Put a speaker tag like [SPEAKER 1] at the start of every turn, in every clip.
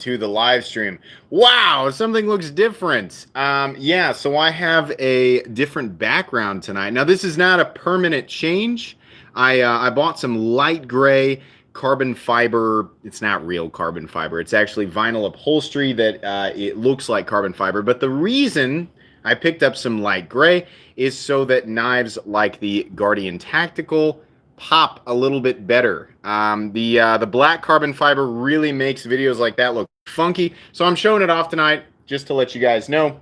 [SPEAKER 1] to the live stream. Wow, something looks different. Yeah, so I have a different background tonight. Now, this is not a permanent change. I bought some light gray carbon fiber. It's not real carbon fiber. It's actually vinyl upholstery that it looks like carbon fiber. But the reason I picked up some light gray is so that knives like the Guardian Tactical pop a little bit better. The black carbon fiber really makes videos like that look funky. So I'm showing it off tonight just to let you guys know.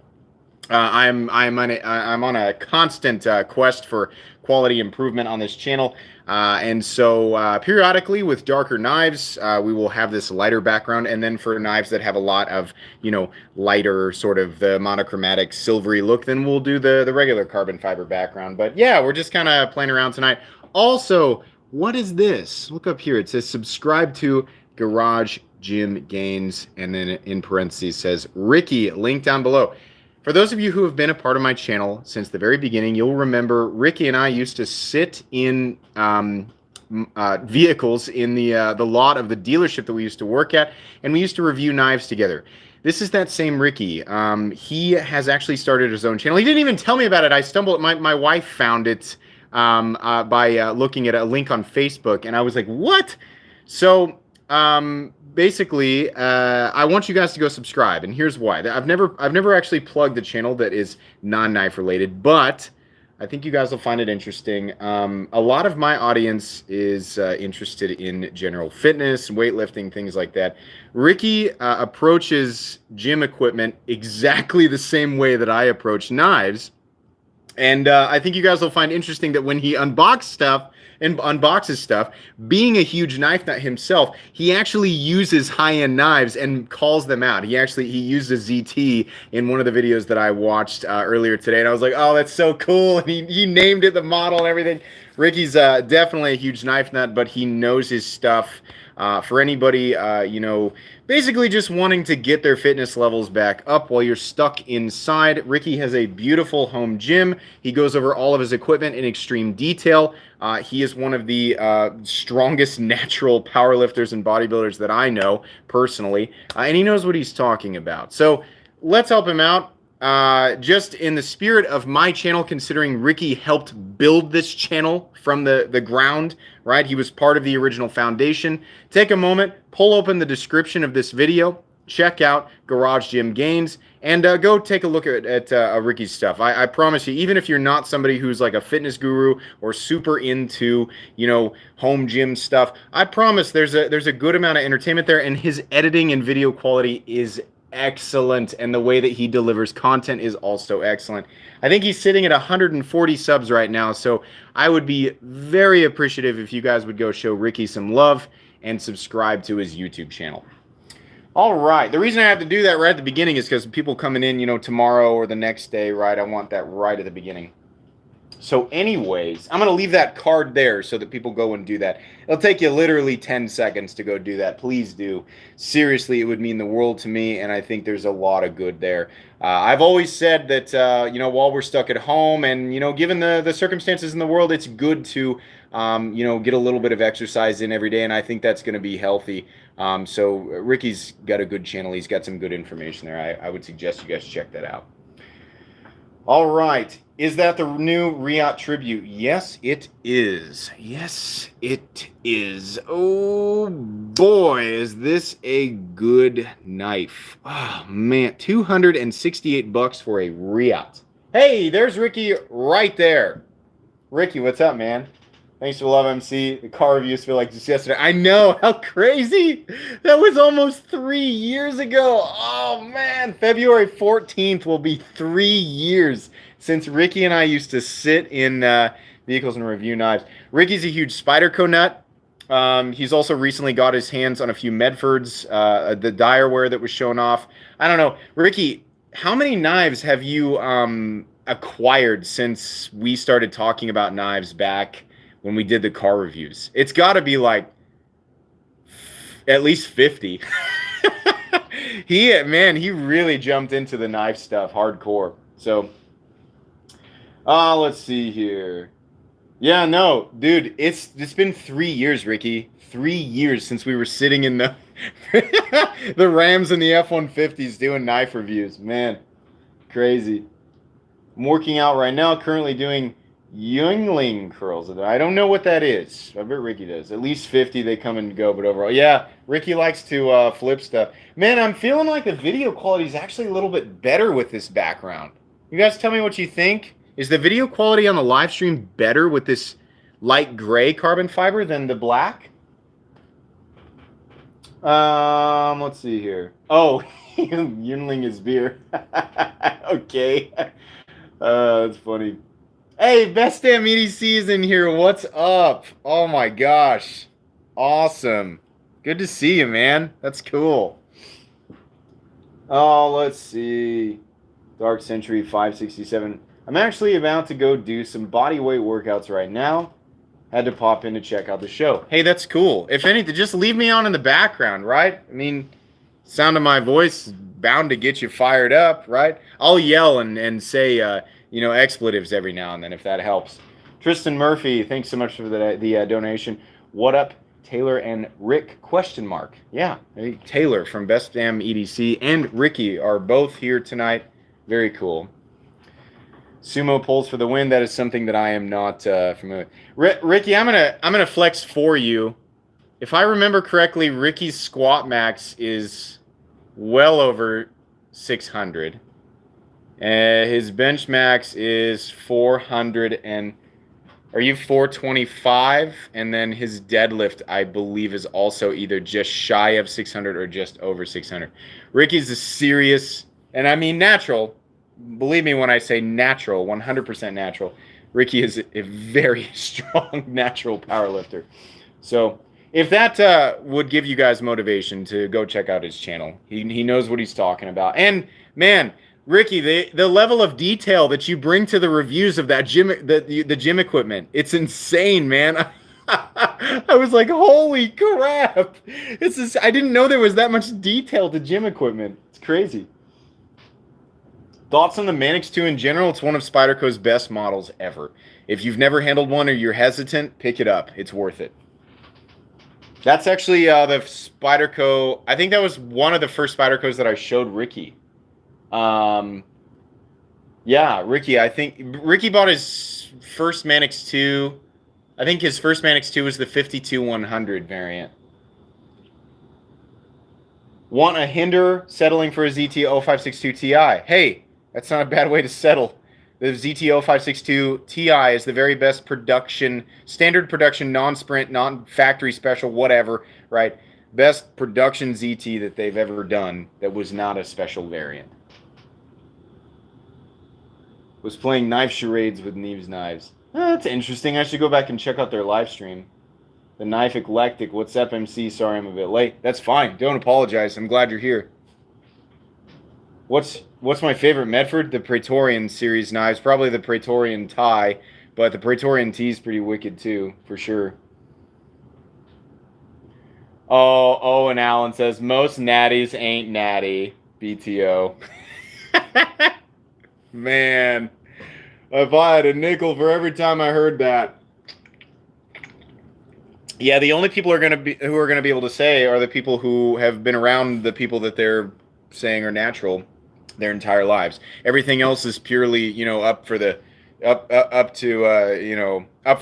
[SPEAKER 1] I'm on a constant quest for quality improvement on this channel, and so periodically with darker knives, we will have this lighter background, and then for knives that have a lot of, you know, lighter sort of the monochromatic silvery look, then we'll do the regular carbon fiber background. But yeah, we're just kind of playing around tonight. Also, what is this? Look up here. It says subscribe to Garage Gym Gains, and then in parentheses says Ricky, link down below. For those of you who have been a part of my channel since the very beginning, you'll remember Ricky and I used to sit in vehicles in the lot of the dealership that we used to work at, and we used to review knives together. This is that same Ricky. He has actually started his own channel. He didn't even tell me about it. I stumbled. My wife found it by looking at a link on Facebook, and I was like, what? So basically, I want you guys to go subscribe, and here's why. I've never actually plugged the channel that is non-knife related, but I think you guys will find it interesting. A lot of my audience is interested in general fitness, weightlifting, things like that. Ricky approaches gym equipment exactly the same way that I approach knives. And I think you guys will find interesting that when he unboxes stuff, being a huge knife nut himself, he actually uses high-end knives and calls them out. He used a ZT in one of the videos that I watched earlier today, and I was like, oh, that's so cool. And he named it, the model and everything. Ricky's definitely a huge knife nut, but he knows his stuff. For anybody, you know, basically just wanting to get their fitness levels back up while you're stuck inside, Ricky has a beautiful home gym. He goes over all of his equipment in extreme detail. He is one of the strongest natural powerlifters and bodybuilders that I know personally, and he knows what he's talking about. So let's help him out. Just in the spirit of my channel, considering Ricky helped build this channel from the ground, right? He was part of the original foundation. Take a moment, pull open the description of this video, check out Garage Gym Gains, and go take a look at Ricky's stuff. I promise you, even if you're not somebody who's like a fitness guru or super into, you know, home gym stuff, I promise there's a good amount of entertainment there, and his editing and video quality is excellent, and the way that he delivers content is also excellent. I think he's sitting at 140 subs right now, so I would be very appreciative if you guys would go show Ricky some love and subscribe to his YouTube channel. All right, the reason I have to do that right at the beginning is because people coming in, you know, tomorrow or the next day, right? I want that right at the beginning. So anyways, I'm going to leave that card there so that people go and do that. It'll take you literally 10 seconds to go do that. Please do. Seriously, it would mean the world to me, and I think there's a lot of good there. I've always said that, you know, while we're stuck at home and, you know, given the circumstances in the world, it's good to, you know, get a little bit of exercise in every day, and I think that's going to be healthy. So Ricky's got a good channel. He's got some good information there. I would suggest you guys check that out. All right. Is that the new Riot Tribute? Yes, it is. Yes, it is. Oh, boy, is this a good knife. Oh, man, 268 bucks for a Riot. Hey, there's Ricky right there. Ricky, what's up, man? Thanks for the love, MC. The car reviews feel like just yesterday. I know, how crazy. That was almost 3 years ago. Oh, man. February 14th will be 3 years since Ricky and I used to sit in vehicles and review knives. Ricky's a huge Spyderco nut. He's also recently got his hands on a few Medfords, the Direware that was shown off. I don't know. Ricky, how many knives have you acquired since we started talking about knives back when we did the car reviews? It's got to be like at least 50. He really jumped into the knife stuff hardcore. So, let's see here. Yeah, no, dude, it's been 3 years, Ricky. 3 years since we were sitting in The Rams and the F-150s doing knife reviews. Man, crazy. I'm working out right now, currently doing Youngling curls. I don't know what that is. I bet Ricky does. At least 50, they come and go, but overall. Yeah, Ricky likes to flip stuff. Man, I'm feeling like the video quality is actually a little bit better with this background. You guys tell me what you think. Is the video quality on the live stream better with this light gray carbon fiber than the black? Let's see here. Oh, Yunling is beer. Okay. That's funny. Hey, Best Damn EDC is in here. What's up? Oh my gosh. Awesome. Good to see you, man. That's cool. Oh, let's see. Dark Century 567. I'm actually about to go do some body weight workouts right now. Had to pop in to check out the show. Hey, that's cool. If anything, just leave me on in the background, right? I mean, sound of my voice bound to get you fired up, right? I'll yell and say, you know, expletives every now and then if that helps. Tristan Murphy, thanks so much for the donation. What up, Taylor and Rick? Question mark. Yeah, Taylor from Best Damn EDC and Ricky are both here tonight. Very cool. Sumo pulls for the win. That is something that I am not familiar with. Ricky, I'm gonna flex for you. If I remember correctly, Ricky's squat max is well over 600. His bench max is 400 and are you 425? And then his deadlift, I believe, is also either just shy of 600 or just over 600. Ricky's a serious, and I mean natural. Believe me when I say natural, 100% natural. Ricky is a very strong natural powerlifter. So if that would give you guys motivation to go check out his channel, he knows what he's talking about. And man, Ricky, the level of detail that you bring to the reviews of that gym, the gym equipment, it's insane, man. I was like, holy crap! I didn't know there was that much detail to gym equipment. It's crazy. Thoughts on the Manix 2 in general? It's one of Spyderco's best models ever. If you've never handled one or you're hesitant, pick it up. It's worth it. That's actually the Spyderco. I think that was one of the first Spydercos that I showed Ricky. Yeah, Ricky. I think Ricky bought his first Manix 2. I think his first Manix 2 was the 52-100 variant. Want a hinder settling for a ZT-0562 Ti? Hey, that's not a bad way to settle. The ZT-0562 Ti is the very best production, standard production, non-sprint, non-factory special, whatever, right? Best production ZT that they've ever done that was not a special variant. Was playing knife charades with Neve's knives. That's interesting. I should go back and check out their live stream. The Knife Eclectic. What's up, MC? Sorry I'm a bit late. That's fine. Don't apologize. I'm glad you're here. What's my favorite Medford? The Praetorian series knives. Probably the Praetorian tie, but the Praetorian T is pretty wicked too, for sure. Oh, and Alan says, most natties ain't natty. BTO. Man, if I had a nickel for every time I heard that. Yeah, the only people who are gonna be able to say are the people who have been around the people that they're saying are natural their entire lives. Everything else is purely, you know, up for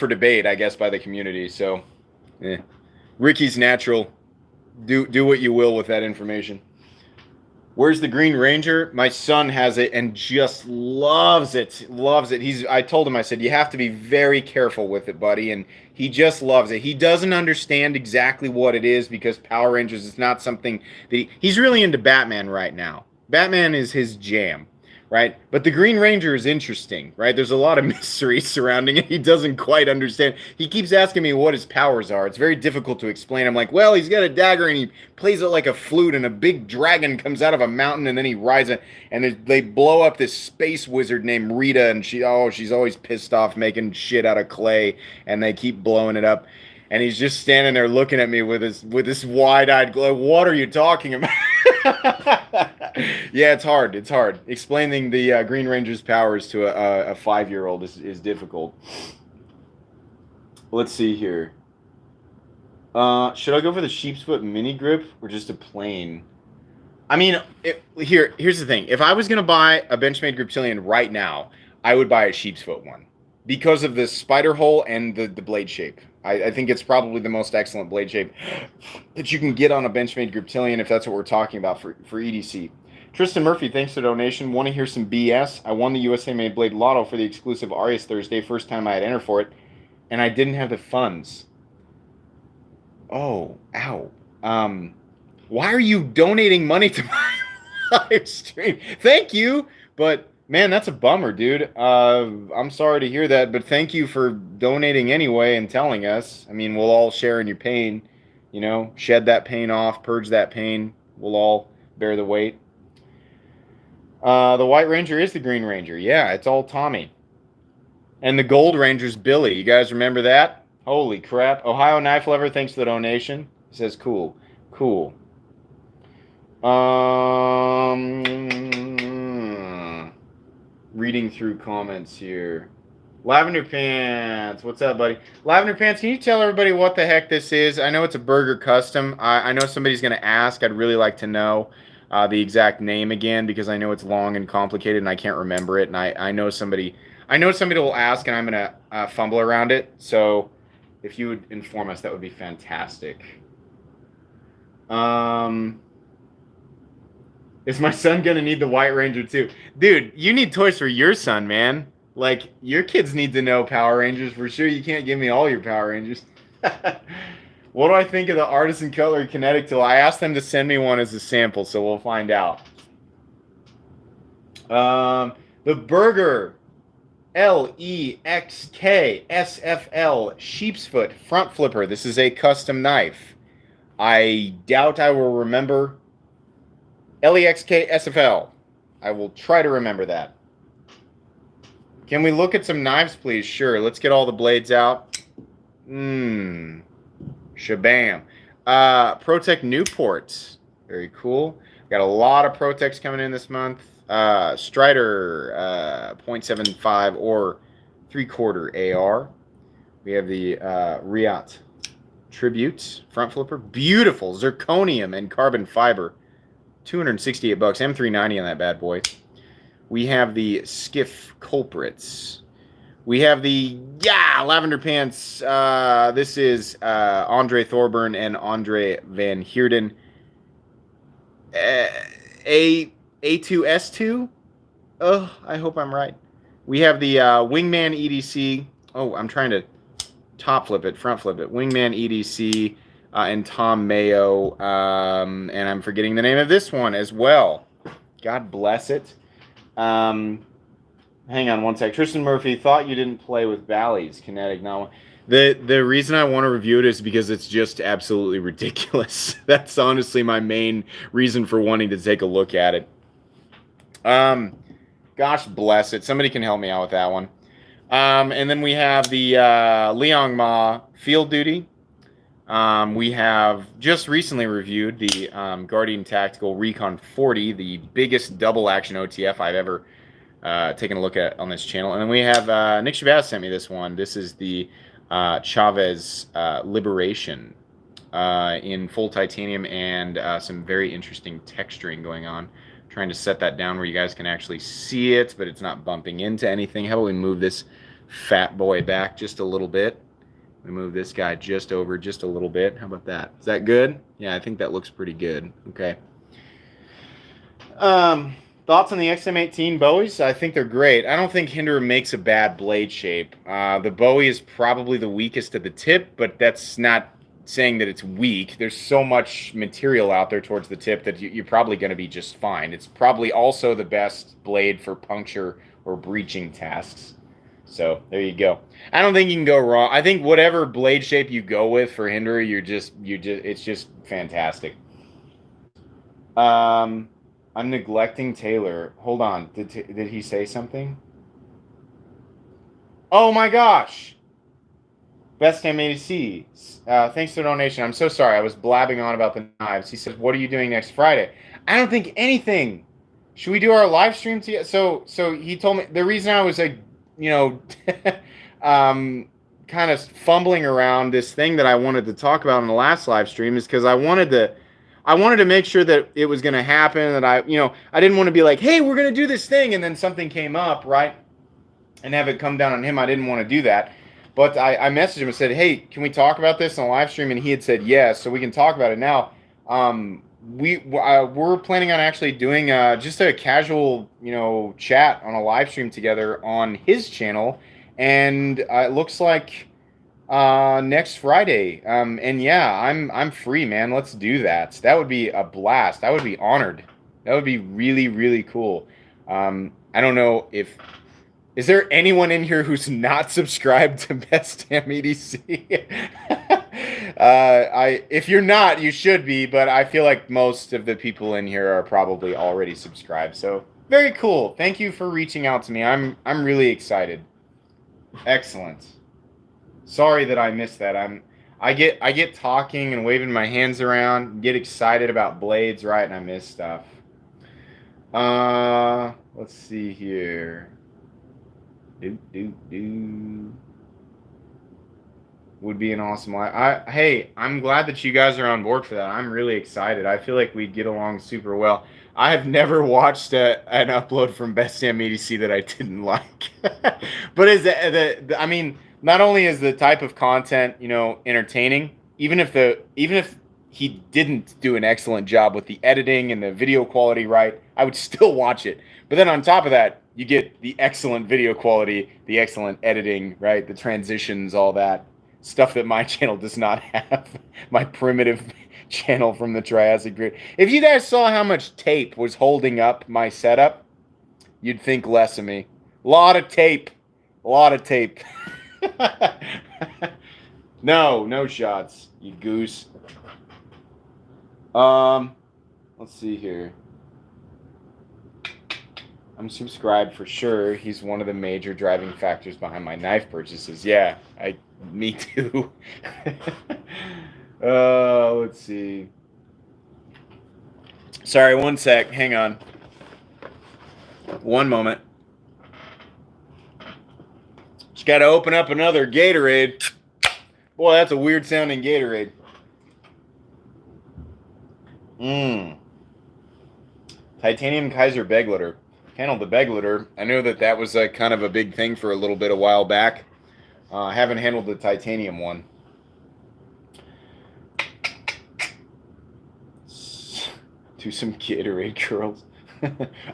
[SPEAKER 1] debate, I guess, by the community. So, Ricky's natural. Do what you will with that information. Where's the Green Ranger? My son has it and just loves it. Loves it. I told him, I said, you have to be very careful with it, buddy. And he just loves it. He doesn't understand exactly what it is because Power Rangers is not something that he's really into Batman right now. Batman is his jam, right? But the Green Ranger is interesting, right? There's a lot of mystery surrounding it. He doesn't quite understand. He keeps asking me what his powers are. It's very difficult to explain. I'm like, well, he's got a dagger and he plays it like a flute and a big dragon comes out of a mountain and then he rides it and they blow up this space wizard named Rita and she's always pissed off making shit out of clay and they keep blowing it up. And he's just standing there looking at me with this wide-eyed glow. What are you talking about? Yeah, it's hard. It's hard. Explaining the Green Ranger's powers to a 5-year-old is difficult. Let's see here. Should I go for the sheep's foot mini grip or just a plain? I mean, here's the thing. If I was going to buy a Benchmade Griptilian right now, I would buy a sheep's foot one because of the spider hole and the blade shape. I think it's probably the most excellent blade shape that you can get on a Benchmade Griptilian if that's what we're talking about for EDC. Tristan Murphy, thanks for the donation. Want to hear some BS? I won the USA Made Blade Lotto for the exclusive Arias Thursday, first time I had entered for it, and I didn't have the funds. Oh, ow. Why are you donating money to my live stream? Thank you, but man, that's a bummer, dude. I'm sorry to hear that, but thank you for donating anyway and telling us. I mean, we'll all share in your pain, you know, shed that pain off, purge that pain. We'll all bear the weight. The White Ranger is the Green Ranger. Yeah, it's all Tommy. And the Gold Ranger's Billy. You guys remember that? Holy crap. Ohio Knife Lover, thanks for the donation. He says, cool. Cool. Reading through comments here. Lavender Pants. What's up, buddy? Lavender Pants, can you tell everybody what the heck this is? I know it's a Burger Custom. I know somebody's going to ask. I'd really like to know the exact name again because I know it's long and complicated and I can't remember it. And I know somebody will ask and I'm going to fumble around it. So if you would inform us, that would be fantastic. Is my son going to need the White Ranger too? Dude, you need toys for your son, man. Like, your kids need to know Power Rangers for sure. You can't give me all your Power Rangers. What do I think of the Artisan Cutlery Kinetic Tool? I asked them to send me one as a sample, so we'll find out. The Burger LEXK SFL Sheep's Foot Front Flipper. This is a custom knife. I doubt I will remember LEXK SFL. I will try to remember that. Can we look at some knives, please? Sure. Let's get all the blades out. Shabam. Pro-Tec Newport. Very cool. Got a lot of Pro-Tecs coming in this month. Strider 0.75 or 3/4 AR. We have the Riot Tribute front flipper. Beautiful zirconium and carbon fiber. $268. M390 on that bad boy. We have the Skiff Culprits. We have the Lavender Pants. This is Andre Thorburn and Andre Van Heerden. A2S2. Oh, I hope I'm right. We have the Wingman EDC. Oh, I'm trying to top flip it, front flip it. Wingman EDC and Tom Mayo. And I'm forgetting the name of this one as well. God bless it. Hang on one sec. Tristan Murphy, thought you didn't play with Bally's Kinetic. Now, the reason I want to review it is because it's just absolutely ridiculous. That's honestly my main reason for wanting to take a look at it. Gosh bless it. Somebody can help me out with that one. And then we have the Liang Ma Field Duty. We have just recently reviewed the Guardian Tactical Recon 40, the biggest double action OTF I've ever taken a look at on this channel. And then we have Nick Shabazz sent me this one. This is the Chavez Liberation in full titanium and some very interesting texturing going on. Trying to set that down where you guys can actually see it, but it's not bumping into anything. How about we move this fat boy back just a little bit? We move this guy just over just a little bit. How about that? Is that good? Yeah, I think that looks pretty good. Okay. Thoughts on the XM18 Bowies? I think they're great. I don't think Hinderer makes a bad blade shape. The Bowie is probably the weakest at the tip, but that's not saying that it's weak. There's so much material out there towards the tip that you're probably going to be just fine. It's probably also the best blade for puncture or breaching tasks. So there you go. I don't think you can go wrong. I think whatever blade shape you go with for Hinderer, it's just fantastic. I'm neglecting Taylor. Hold on. Did he say something? Oh my gosh. Best M80C. Thanks for the donation. I'm so sorry. I was blabbing on about the knives. He says, what are you doing next Friday? I don't think anything. Should we do our live stream together? So he told me the reason I was like, kind of fumbling around this thing that I wanted to talk about in the last live stream is because I wanted to make sure that it was going to happen, that I didn't want to be like, hey, we're going to do this thing, and then something came up, right? And have it come down on him. I didn't want to do that. But I messaged him and said, hey, can we talk about this on a live stream? And he had said yes, so we can talk about it now. We're planning on actually doing just a casual, chat on a live stream together on his channel, and it looks like next Friday. And yeah, I'm free, man. Let's do that. That would be a blast. I would be honored. That would be really, really cool. I don't know if is there anyone in here who's not subscribed to Best Damn EDC? If you're not, you should be, but I feel like most of the people in here are probably already subscribed. So very cool. Thank you for reaching out to me. I'm really excited. Excellent. Sorry that I missed that. I get talking and waving my hands around, get excited about blades, right? And I miss stuff. Let's see here. Would be an awesome live. Hey, I'm glad that you guys are on board for that. I'm really excited. I feel like we'd get along super well. I have never watched an upload from Best Damn EDC that I didn't like. But I mean, not only is the type of content, entertaining, even if he didn't do an excellent job with the editing and the video quality, right, I would still watch it. But then on top of that, you get the excellent video quality, the excellent editing, right, the transitions, all that stuff that my channel does not have. My primitive channel from the Triassic period. If you guys saw how much tape was holding up my setup, you'd think less of me. A lot of tape. No shots, you goose. Let's see here. I'm subscribed for sure. He's one of the major driving factors behind my knife purchases. Yeah, me too. Let's see. Sorry, one sec. Hang on. One moment. Just got to open up another Gatorade. Boy, that's a weird sounding Gatorade. Titanium Kaiser Begleiter. Handled the Begleiter. I know that was kind of a big thing for a little bit a while back. I haven't handled the titanium one. Do some Gatorade curls.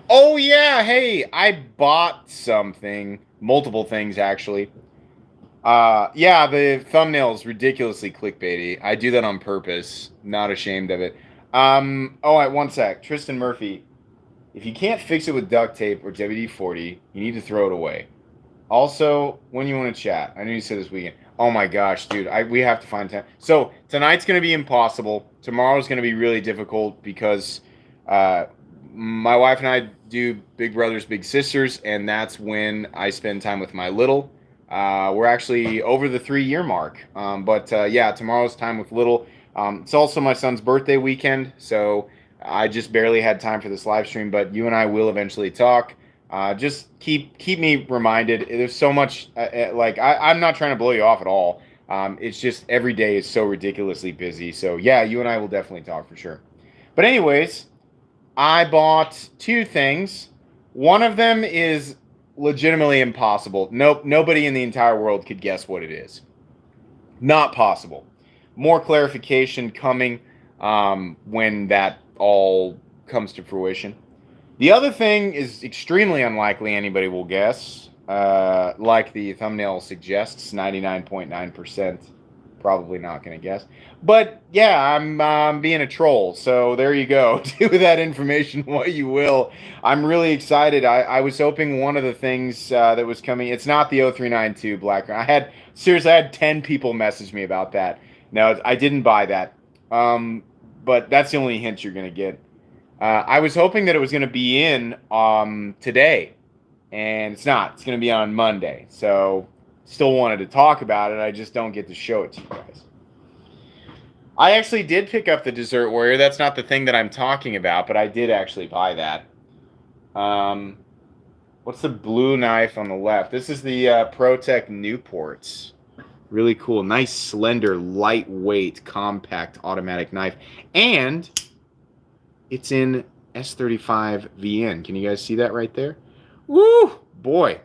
[SPEAKER 1] Oh yeah, hey, I bought something. Multiple things actually. Yeah, the thumbnail's ridiculously clickbaity. I do that on purpose. Not ashamed of it. One sec. Tristan Murphy. If you can't fix it with duct tape or WD-40, you need to throw it away. Also, when you want to chat, I know you said this weekend. Oh my gosh, dude, we have to find time. So tonight's going to be impossible. Tomorrow's going to be really difficult because my wife and I do Big Brothers Big Sisters, and that's when I spend time with my little. We're actually over the 3-year mark. Yeah, tomorrow's time with little. It's also my son's birthday weekend, so I just barely had time for this live stream, but you and I will eventually talk. Just keep me reminded. There's so much, I'm not trying to blow you off at all. It's just every day is so ridiculously busy. So yeah, you and I will definitely talk for sure. But anyways, I bought 2 things. One of them is legitimately impossible. Nope, nobody in the entire world could guess what it is. Not possible. More clarification coming when that all comes to fruition. The other thing is extremely unlikely anybody will guess. Like the thumbnail suggests, 99.9% probably not going to guess. But yeah, I'm being a troll, so there you go. Do with that information what you will. I'm really excited. I was hoping one of the things that was coming, it's not the 0392 Black. I had 10 people message me about that. No, I didn't buy that. But that's the only hint you're going to get. I was hoping that it was going to be in today, and it's not. It's going to be on Monday. So still wanted to talk about it. I just don't get to show it to you guys. I actually did pick up the Dessert Warrior. That's not the thing that I'm talking about, but I did actually buy that. What's the blue knife on the left? This is the Pro-Tec Newports. Really cool. Nice, slender, lightweight, compact automatic knife. And it's in S35 VN. Can you guys see that right there? Woo! Boy.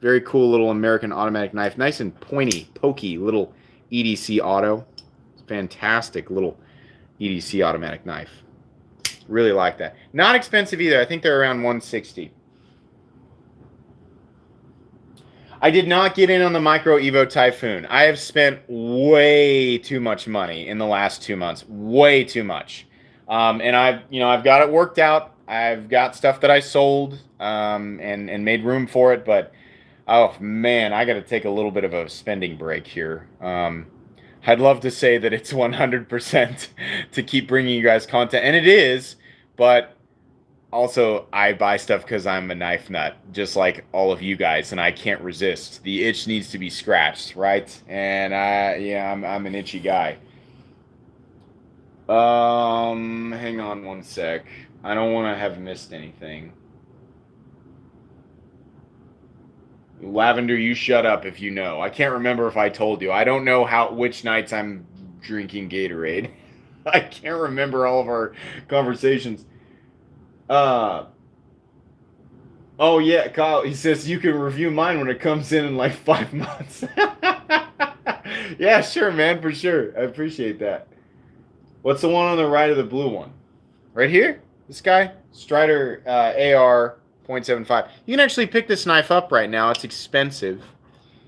[SPEAKER 1] Very cool little American automatic knife. Nice and pointy, pokey little EDC auto. Fantastic little EDC automatic knife. Really like that. Not expensive either. I think they're around $160. I did not get in on the Micro Evo Typhoon. I have spent way too much money in the last 2 months. Way too much. And I've got it worked out. I've got stuff that I sold and made room for it. But, oh, man, I got to take a little bit of a spending break here. I'd love to say that it's 100% to keep bringing you guys content. And it is, but also I buy stuff because I'm a knife nut, just like all of you guys, and I can't resist. The itch needs to be scratched, right? And I'm an itchy guy. Hang on one sec. I don't want to have missed anything. Lavender, you shut up if you know. I can't remember if I told you. I don't know which nights I'm drinking Gatorade. I can't remember all of our conversations. Oh yeah, Kyle, he says you can review mine when it comes in like 5 months. Yeah, sure, man, for sure. I appreciate that. What's the one on the right of the blue one? Right here? This guy? Strider AR 0.75. You can actually pick this knife up right now. It's expensive.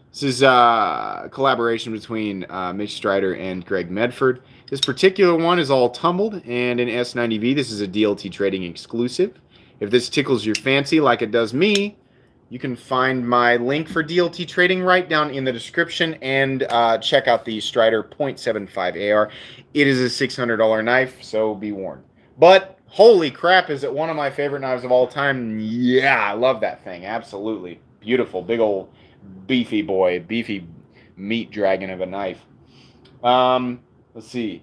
[SPEAKER 1] This is a collaboration between Mitch Strider and Greg Medford. This particular one is all tumbled and in S90V. This is a DLT Trading exclusive. If this tickles your fancy like it does me, you can find my link for DLT Trading right down in the description and check out the Strider 0.75 AR. It is a $600 knife, so be warned. But holy crap, is it one of my favorite knives of all time? Yeah, I love that thing. Absolutely. Beautiful. Big old beefy boy. Beefy meat dragon of a knife. Let's see.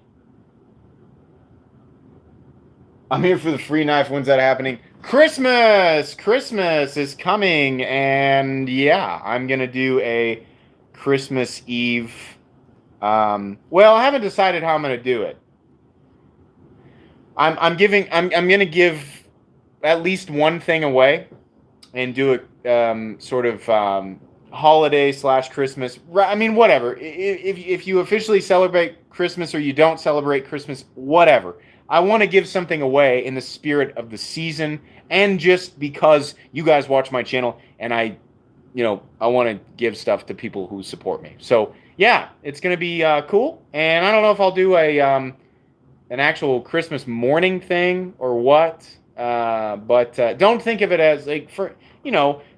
[SPEAKER 1] I'm here for the free knife. When's that happening? Christmas! Christmas is coming, and yeah, I'm gonna do a Christmas Eve. Well, I haven't decided how I'm gonna do it. I'm gonna give at least one thing away, and do it sort of holiday / Christmas. I mean, whatever. If you officially celebrate Christmas or you don't celebrate Christmas, whatever. I want to give something away in the spirit of the season, and just because you guys watch my channel, and I want to give stuff to people who support me. So yeah, it's going to be cool. And I don't know if I'll do an actual Christmas morning thing or what. But don't think of it as like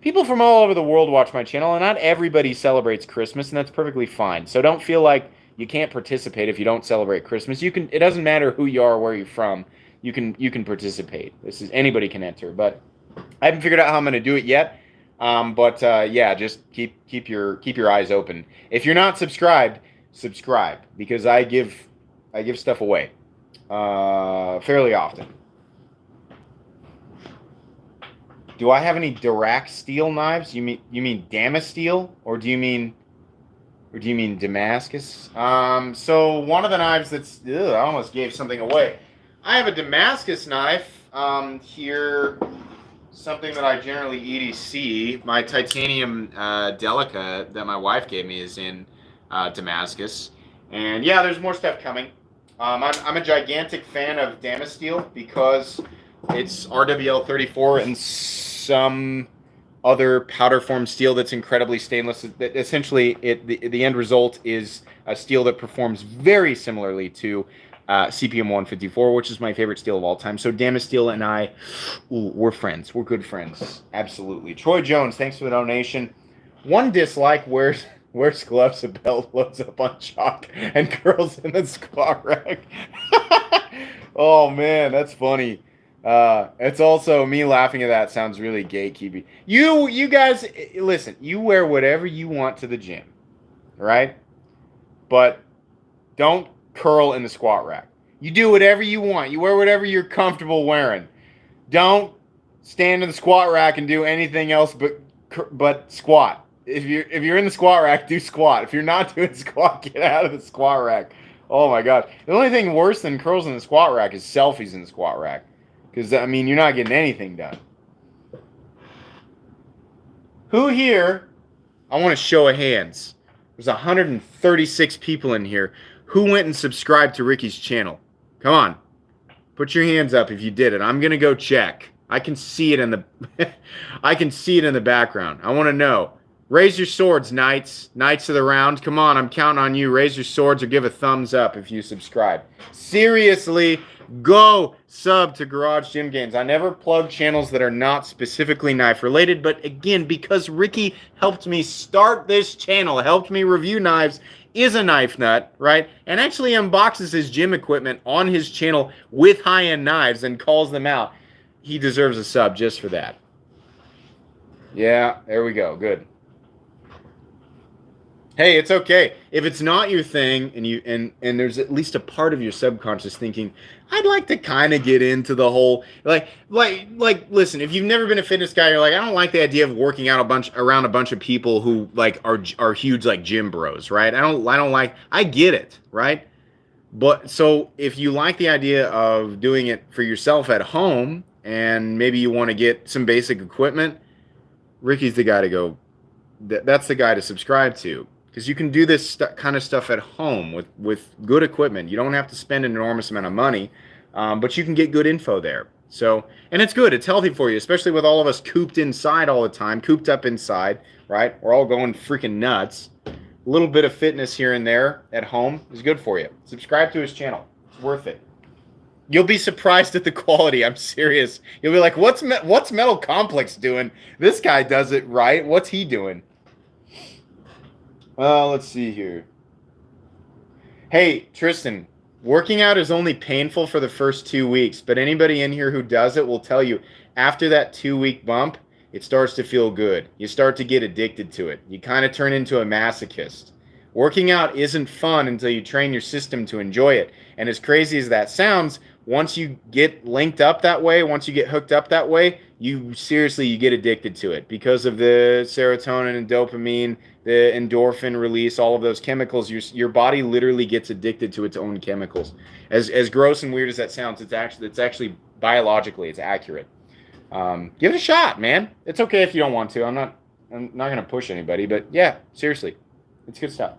[SPEAKER 1] people from all over the world watch my channel, and not everybody celebrates Christmas, and that's perfectly fine. So don't feel like you can't participate if you don't celebrate Christmas. You can. It doesn't matter who you are, where you're from. You can participate. Anybody can enter. But I haven't figured out how I'm going to do it yet. Yeah, just keep your eyes open. If you're not subscribed, subscribe, because I give stuff away fairly often. Do I have any Dirac steel knives? You mean Damasteel, or do you mean Damascus? So one of the knives that's I almost gave something away. I have a Damascus knife here. Something that I generally EDC. My titanium Delica that my wife gave me is in Damascus, and yeah, there's more stuff coming. I'm a gigantic fan of Damasteel because it's RWL 34 and some other powder form steel that's incredibly stainless. That essentially, the end result is a steel that performs very similarly to CPM 154, which is my favorite steel of all time. So Damasteel and I, we're friends. We're good friends. Absolutely. Troy Jones, thanks for the donation. One dislike: wears gloves, a belt, loads up on chalk, and curls in the squat rack. Oh man, that's funny. It's also me laughing at that sounds really gatekeepy. You guys, listen, you wear whatever you want to the gym, right? But don't curl in the squat rack. You do whatever you want. You wear whatever you're comfortable wearing. Don't stand in the squat rack and do anything else but squat. if you're in the squat rack, do squat. If you're not doing squat, get out of the squat rack. Oh my god. The only thing worse than curls in the squat rack is selfies in the squat rack. Because, I mean, you're not getting anything done. Who here, I want a show of hands. There's 136 people in here. Who went and subscribed to Ricky's channel? Come on. Put your hands up if you did it. I'm going to go check. I can see it in the I can see it in the background. I want to know. Raise your swords, knights. Knights of the round. Come on, I'm counting on you. Raise your swords or give a thumbs up if you subscribe. Seriously, go sub to Garage Gym Games. I never plug channels that are not specifically knife related, but again, because Ricky helped me start this channel, helped me review knives, is a knife nut, right? And actually unboxes his gym equipment on his channel with high-end knives and calls them out. He deserves a sub just for that. Yeah, there we go. Good. Hey, it's okay. If it's not your thing and there's at least a part of your subconscious thinking, I'd like to kind of get into the whole like listen, if you've never been a fitness guy, you're like, I don't like the idea of working out around a bunch of people who like are huge like gym bros, right? I get it, right? But so if you like the idea of doing it for yourself at home and maybe you want to get some basic equipment, Ricky's the guy to go. That's the guy to subscribe to. Because you can do this kind of stuff at home with good equipment. You don't have to spend an enormous amount of money, but you can get good info there. So, and it's good. It's healthy for you, especially with all of us cooped inside all the time, cooped up inside, right? We're all going freaking nuts. A little bit of fitness here and there at home is good for you. Subscribe to his channel. It's worth it. You'll be surprised at the quality. I'm serious. You'll be like, what's Metal Complex doing? This guy does it right. What's he doing? Let's see here. Hey, Tristan, working out is only painful for the first 2 weeks, but anybody in here who does it will tell you after that 2-week bump, it starts to feel good. You start to get addicted to it. You kind of turn into a masochist. Working out isn't fun until you train your system to enjoy it. And as crazy as that sounds, once you get linked up that way, once you get hooked up that way, you get addicted to it because of the serotonin and dopamine, the endorphin release, all of those chemicals. Your body literally gets addicted to its own chemicals. As gross and weird as that sounds, it's actually biologically it's accurate. Give it a shot, man. It's okay if you don't want to. I'm not gonna push anybody, but yeah, seriously, it's good stuff.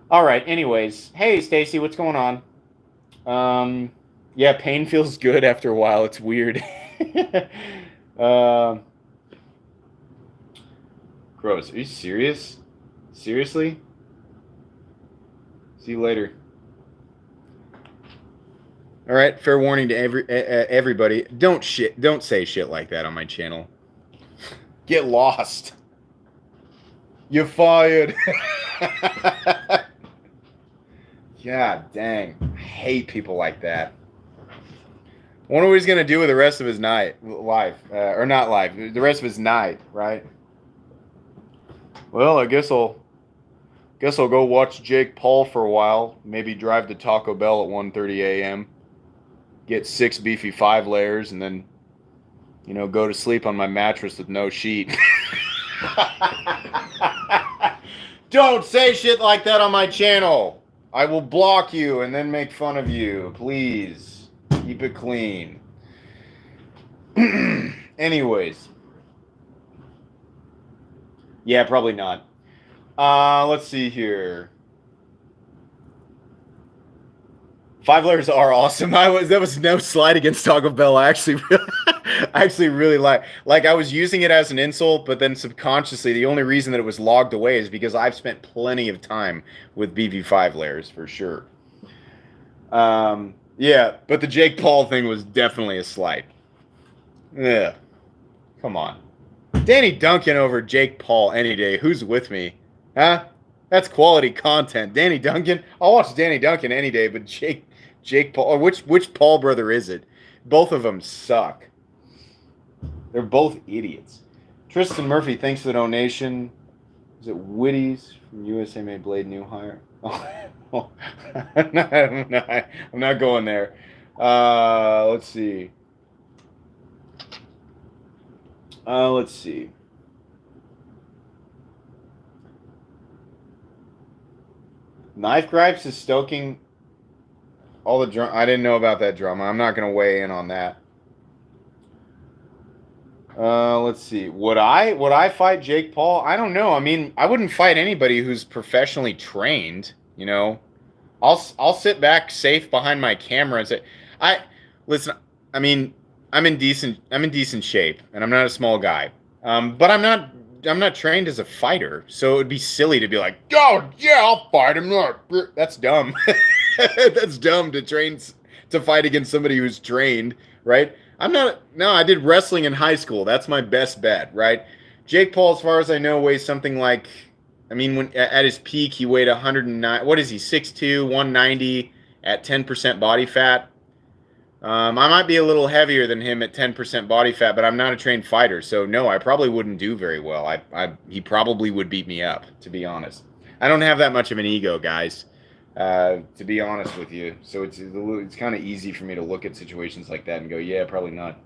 [SPEAKER 1] All right. Anyways, hey Stacy, what's going on? Yeah, pain feels good after a while. It's weird. Gross. Are you serious? Seriously? See you later. All right. Fair warning to everybody. Don't say shit like that on my channel. Get lost. You're fired. God dang. I hate people like that. I wonder what he's going to do with the rest of his life. Or not life. The rest of his night, right? Well, I guess I'll go watch Jake Paul for a while. Maybe drive to Taco Bell at 1:30 a.m. Get 6 beefy 5 layers and then, go to sleep on my mattress with no sheet. Don't say shit like that on my channel. I will block you and then make fun of you. Please. Keep it clean. Anyways. Yeah, probably not. Let's see here. 5 layers are awesome. That was no slight against Taco Bell. I actually really like I was using it as an insult, but then subconsciously the only reason that it was logged away is because I've spent plenty of time with BV5 layers for sure. Yeah, but the Jake Paul thing was definitely a slight. Yeah. Come on. Danny Duncan over Jake Paul any day. Who's with me? Huh? That's quality content. Danny Duncan. I'll watch Danny Duncan any day, but Jake Paul. Or which Paul brother is it? Both of them suck. They're both idiots. Tristan Murphy, thanks for the donation. Is it Witties from USA Made Blade New Hire? Oh, I'm not going there. Let's see. Let's see. Knife Gripes is stoking all the drum. I didn't know about that drama. I'm not going to weigh in on that. Let's see. Would I fight Jake Paul? I don't know. I mean, I wouldn't fight anybody who's professionally trained. You know, I'll sit back safe behind my camera and say, listen. I mean, I'm in decent shape, and I'm not a small guy. But I'm not trained as a fighter, so it would be silly to be like, oh yeah, I'll fight him. That's dumb. That's dumb to fight against somebody who's trained, right? I did wrestling in high school. That's my best bet, right? Jake Paul, as far as I know, weighs something like, I mean, when at his peak, he weighed 109. What is he? 6'2", 190 at 10% body fat. I might be a little heavier than him at 10% body fat, but I'm not a trained fighter, so no, I probably wouldn't do very well. He probably would beat me up, to be honest. I don't have that much of an ego, guys, to be honest with you. So it's kind of easy for me to look at situations like that and go, yeah, probably not.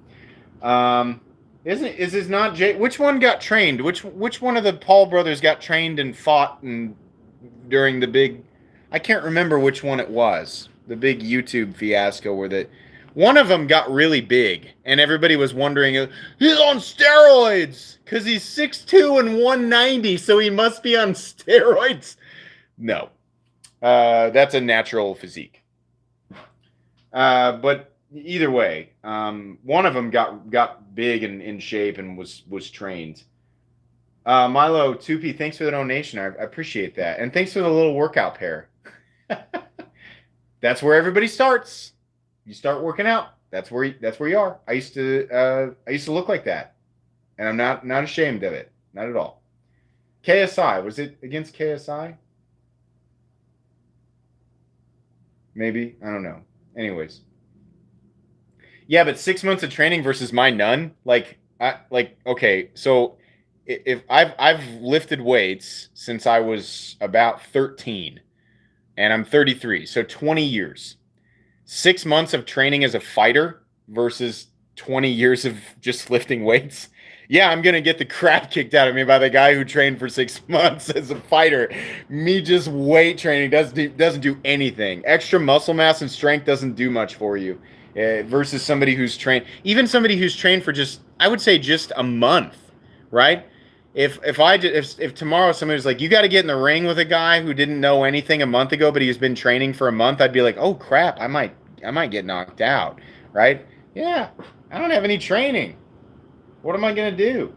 [SPEAKER 1] Is this not Jay? Which one got trained? Which one of the Paul brothers got trained and fought during the big? I can't remember which one it was. The big YouTube fiasco where one of them got really big, and everybody was wondering, he's on steroids because he's 6'2" and 190, so he must be on steroids. No, that's a natural physique. But either way, one of them got big and in shape and was trained. Milo 2P, thanks for the donation. I appreciate that, and thanks for the little workout pair. That's where everybody starts. You start working out. That's where you are. I used to look like that, and I'm not ashamed of it. Not at all. KSI, was it against KSI? Maybe, I don't know. Anyways, yeah, but 6 months of training versus my none. Okay, so if I've lifted weights since I was about 13, and I'm 33, so 20 years. 6 months of training as a fighter versus 20 years of just lifting weights. Yeah, I'm going to get the crap kicked out of me by the guy who trained for 6 months as a fighter. Me just weight training doesn't do anything. Extra muscle mass and strength doesn't do much for you versus somebody who's trained. Even somebody who's trained for I would say just a month, right? If tomorrow somebody was like, you got to get in the ring with a guy who didn't know anything a month ago, but he's been training for a month, I'd be like, oh crap, I might get knocked out, right? Yeah, I don't have any training. What am I gonna do?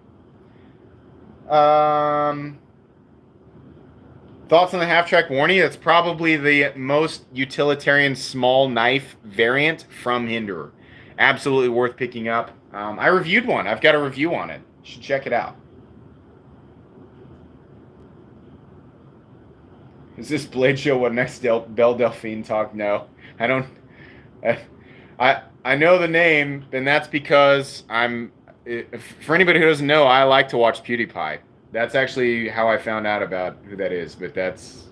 [SPEAKER 1] Thoughts on the half-track Warnie? That's probably the most utilitarian small knife variant from Hinderer. Absolutely worth picking up. I reviewed one. I've got a review on it. You should check it out. Is this Blade Show what next Belle Delphine talk? No, I don't. I know the name, and that's because for anybody who doesn't know, I like to watch PewDiePie. That's actually how I found out about who that is, but that's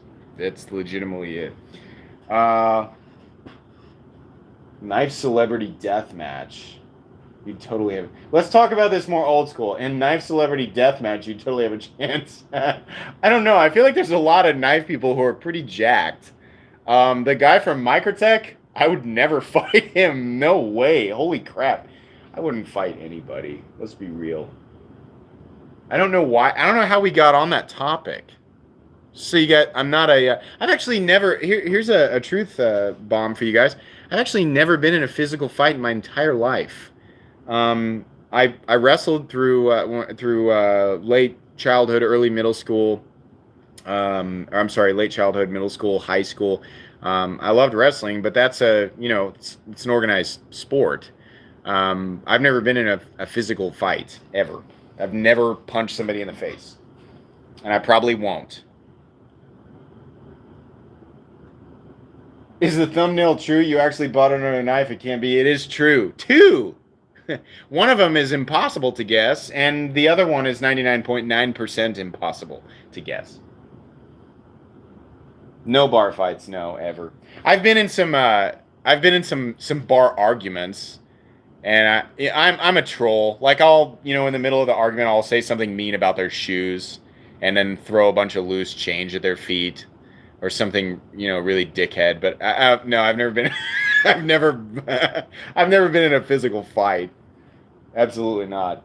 [SPEAKER 1] legitimately it. Knife Celebrity Deathmatch. You totally have. Let's talk about this more old school. In Knife Celebrity Deathmatch, you totally have a chance. I don't know. I feel like there's a lot of knife people who are pretty jacked. The guy from Microtech, I would never fight him. No way. Holy crap. I wouldn't fight anybody. Let's be real. I don't know why. I don't know how we got on that topic. So I've actually never, here's a truth bomb for you guys. I've actually never been in a physical fight in my entire life. I wrestled through late childhood, early middle school. Late childhood, middle school, high school. I loved wrestling, but that's it's an organized sport. I've never been in a physical fight ever. I've never punched somebody in the face, and I probably won't. Is the thumbnail true? You actually bought another knife? It can't be. It is true. 2. One of them is impossible to guess, and the other one is 99.9% impossible to guess. No bar fights, no, ever. I've been in some bar arguments, and I'm a troll. Like in the middle of the argument, I'll say something mean about their shoes, and then throw a bunch of loose change at their feet. or something, you know, really dickhead. But no, I've never been. I've never. I've never been in a physical fight. Absolutely not.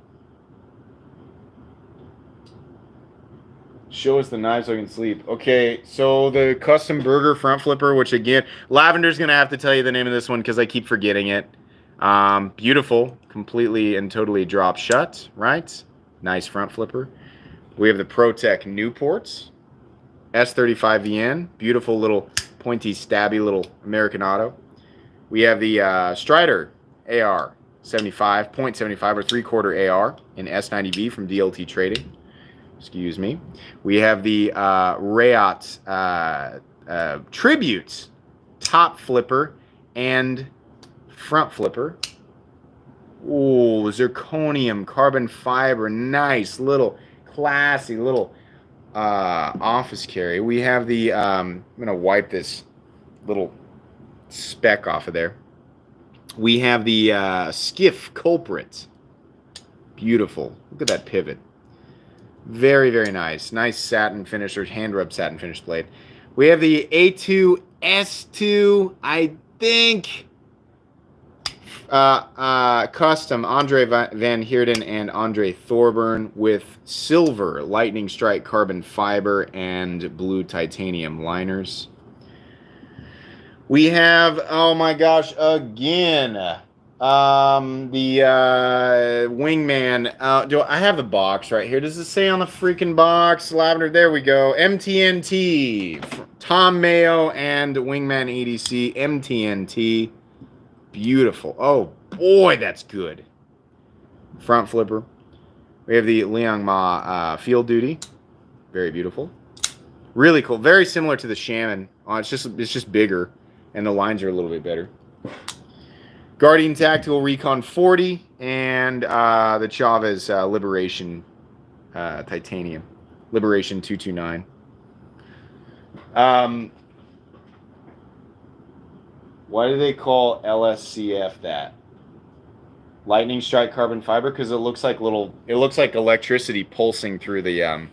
[SPEAKER 1] Show us the knives so I can sleep. Okay, so the custom burger front flipper, which again, Lavender's gonna have to tell you the name of this one because I keep forgetting it. Beautiful, completely and totally drop shut, right? Nice front flipper. We have the Pro-Tec Newports, S35VN, beautiful little pointy, stabby little American Auto. We have the Strider AR 75, .75 or 3/4 AR in S90V from DLT Trading. Excuse me. We have the Rayot Tribute top flipper and front flipper. Ooh, zirconium carbon fiber, nice little classy little office carry. We have the I'm gonna wipe this little speck off of there. We have the Skiff Culprit. Beautiful. Look at that pivot. Very, very nice. Nice satin finish or hand rub satin finish blade. We have the A2 S2, I think, custom Andre Van Heerden and Andre Thorburn with silver lightning strike carbon fiber and blue titanium liners. We have, oh my gosh, again, the Wingman. Do I have the box right here? Does it say on the freaking box? Lavender, there we go. MTNT, Tom Mayo and Wingman EDC, MTNT. Beautiful. Oh boy, that's good. Front flipper. We have the Liang Ma Field Duty. Very beautiful. Really cool. Very similar to the Shaman. It's just bigger, and the lines are a little bit better. Guardian Tactical Recon 40 and the Chavez Liberation Titanium. Liberation 229. Why do they call LSCF that? Lightning strike carbon fiber? Because it looks like electricity pulsing through the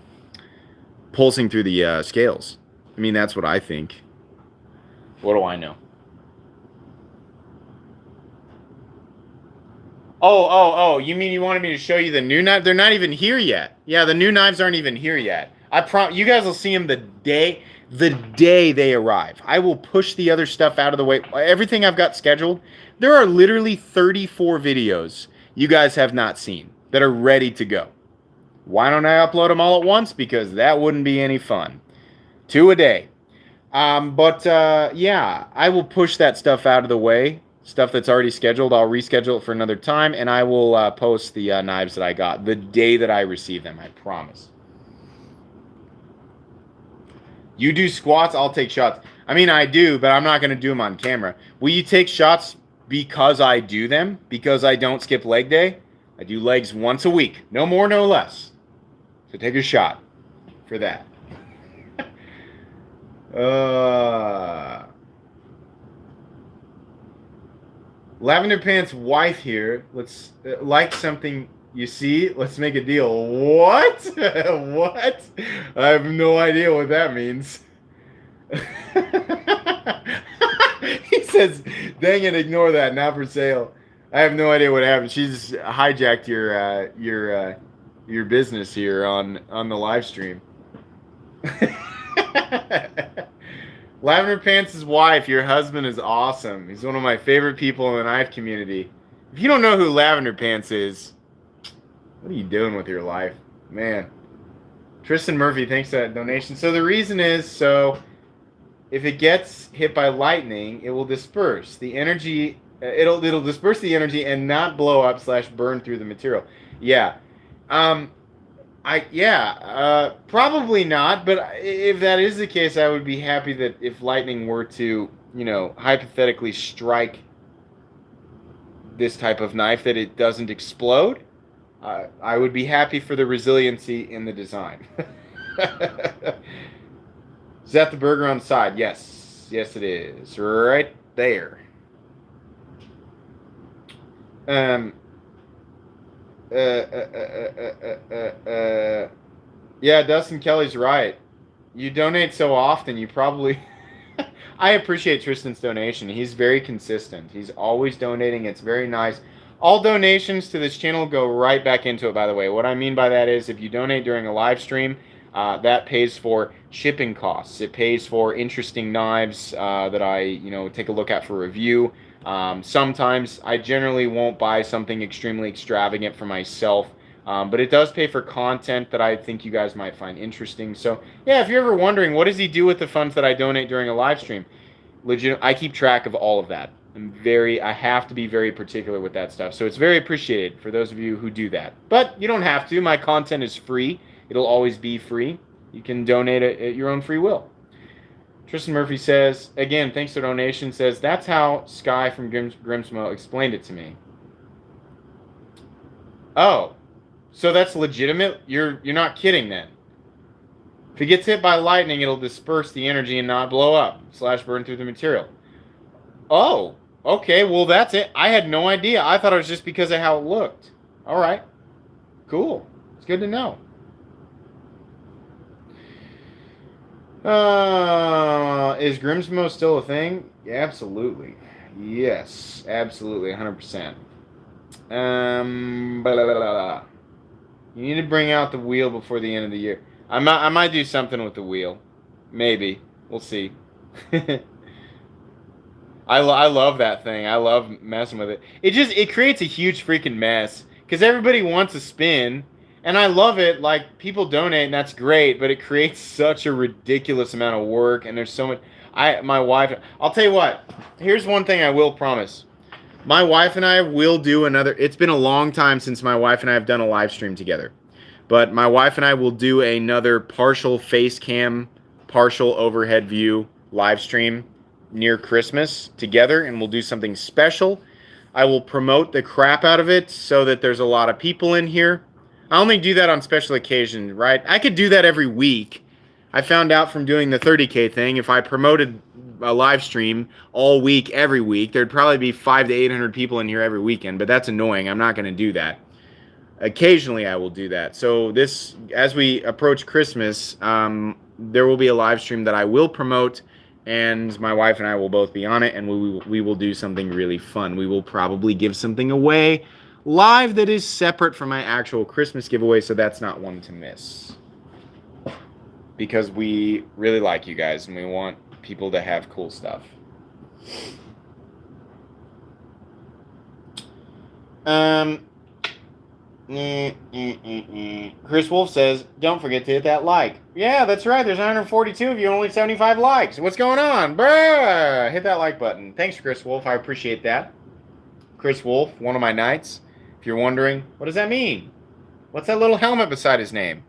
[SPEAKER 1] scales. I mean, that's what I think. What do I know? Oh, you mean you wanted me to show you the new knife? They're not even here yet. Yeah, the new knives aren't even here yet. You guys will see them the day they arrive. I will push the other stuff out of the way. Everything I've got scheduled, there are literally 34 videos you guys have not seen that are ready to go. Why don't I upload them all at once? Because that wouldn't be any fun. 2 a day. Yeah, I will push that stuff out of the way. Stuff that's already scheduled, I'll reschedule it for another time, and I will post the knives that I got the day that I receive them, I promise. You do squats, I'll take shots. I mean, I do, but I'm not going to do them on camera. Will you take shots because I do them? Because I don't skip leg day? I do legs once a week. No more, no less. So take a shot for that. Lavender Pants wife here. Let's like something you see. Let's make a deal. What? What? I have no idea what that means. He says, "Dang it, ignore that. Not for sale." I have no idea what happened. She's hijacked your business here on the live stream. Lavender Pants' wife, your husband is awesome. He's one of my favorite people in the knife community. If you don't know who Lavender Pants is, what are you doing with your life? Man. Tristan Murphy, thanks for that donation. So the reason is, if it gets hit by lightning, it will disperse the energy. It'll disperse the energy and not blow up / burn through the material. Yeah. Probably not, but if that is the case, I would be happy that if lightning were to, hypothetically strike this type of knife, that it doesn't explode. I would be happy for the resiliency in the design. Is that the burger on the side? Yes. Yes, it is. Right there. Yeah, Dustin Kelly's right. You donate so often, you probably... I appreciate Tristan's donation. He's very consistent. He's always donating. It's very nice. All donations to this channel go right back into it, by the way. What I mean by that is if you donate during a live stream, that pays for shipping costs. It pays for interesting knives that I, take a look at for review. Sometimes I generally won't buy something extremely extravagant for myself. But it does pay for content that I think you guys might find interesting. So, yeah, if you're ever wondering, what does he do with the funds that I donate during a live stream? Legit, I keep track of all of that. I have to be very particular with that stuff. So it's very appreciated for those of you who do that. But you don't have to. My content is free. It'll always be free. You can donate at your own free will. Tristan Murphy says, again, thanks to the donation, says, that's how Sky from Grimsmo explained it to me. Oh. So that's legitimate? You're not kidding then. If it gets hit by lightning, it'll disperse the energy and not blow up / burn through the material. Oh, okay. Well, that's it. I had no idea. I thought it was just because of how it looked. All right. Cool. It's good to know. Is Grimsmo still a thing? Yeah, absolutely. Yes, absolutely. 100%. Blah, blah, blah, blah. You need to bring out the wheel before the end of the year. I might do something with the wheel. Maybe. We'll see. I love that thing. I love messing with it. It creates a huge freaking mess. Because everybody wants a spin. And I love it. Like, people donate, and that's great. But it creates such a ridiculous amount of work. And there's so much... My wife... I'll tell you what. Here's one thing I will promise. My wife and I will do another... It's been a long time since my wife and I have done a live stream together. But my wife and I will do another partial face cam, partial overhead view live stream near Christmas together. And we'll do something special. I will promote the crap out of it so that there's a lot of people in here. I only do that on special occasions, right? I could do that every week. I found out from doing the 30K thing, if I promoted a live stream all week, every week, there'd probably be 500 to 800 people in here every weekend, but that's annoying. I'm not going to do that. Occasionally, I will do that. So this, as we approach Christmas, there will be a live stream that I will promote, and my wife and I will both be on it, and we will do something really fun. We will probably give something away live that is separate from my actual Christmas giveaway, so that's not one to miss. Because we really like you guys, and we want people to have cool stuff. Chris Wolf says, don't forget to hit that like. Yeah, that's right. There's 142 of you, only 75 likes. What's going on? Bruh! Hit that like button. Thanks, Chris Wolf. I appreciate that. Chris Wolf, one of my knights. If you're wondering, what does that mean? What's that little helmet beside his name?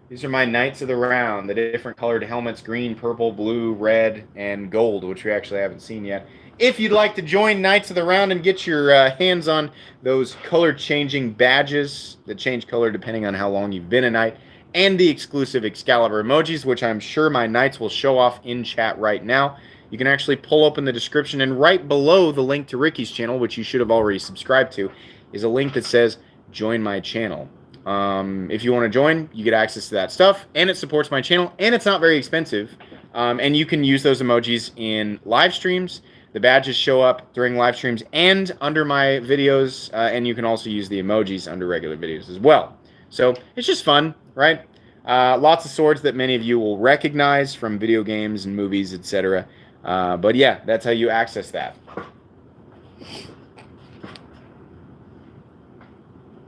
[SPEAKER 1] These are my Knights of the Round, the different colored helmets, green, purple, blue, red, and gold, which we actually haven't seen yet. If you'd like to join Knights of the Round and get your hands on those color-changing badges that change color depending on how long you've been a Knight, and the exclusive Excalibur emojis, which I'm sure my Knights will show off in chat right now, you can actually pull open the description, and right below the link to Ricky's channel, which you should have already subscribed to, is a link that says, join my channel. If you want to join, you get access to that stuff, and it supports my channel, and it's not very expensive. And you can use those emojis in live streams. The badges show up during live streams and under my videos, and you can also use the emojis under regular videos as well. So it's just fun, right? Lots of swords that many of you will recognize from video games and movies, etc. But yeah, that's how you access that.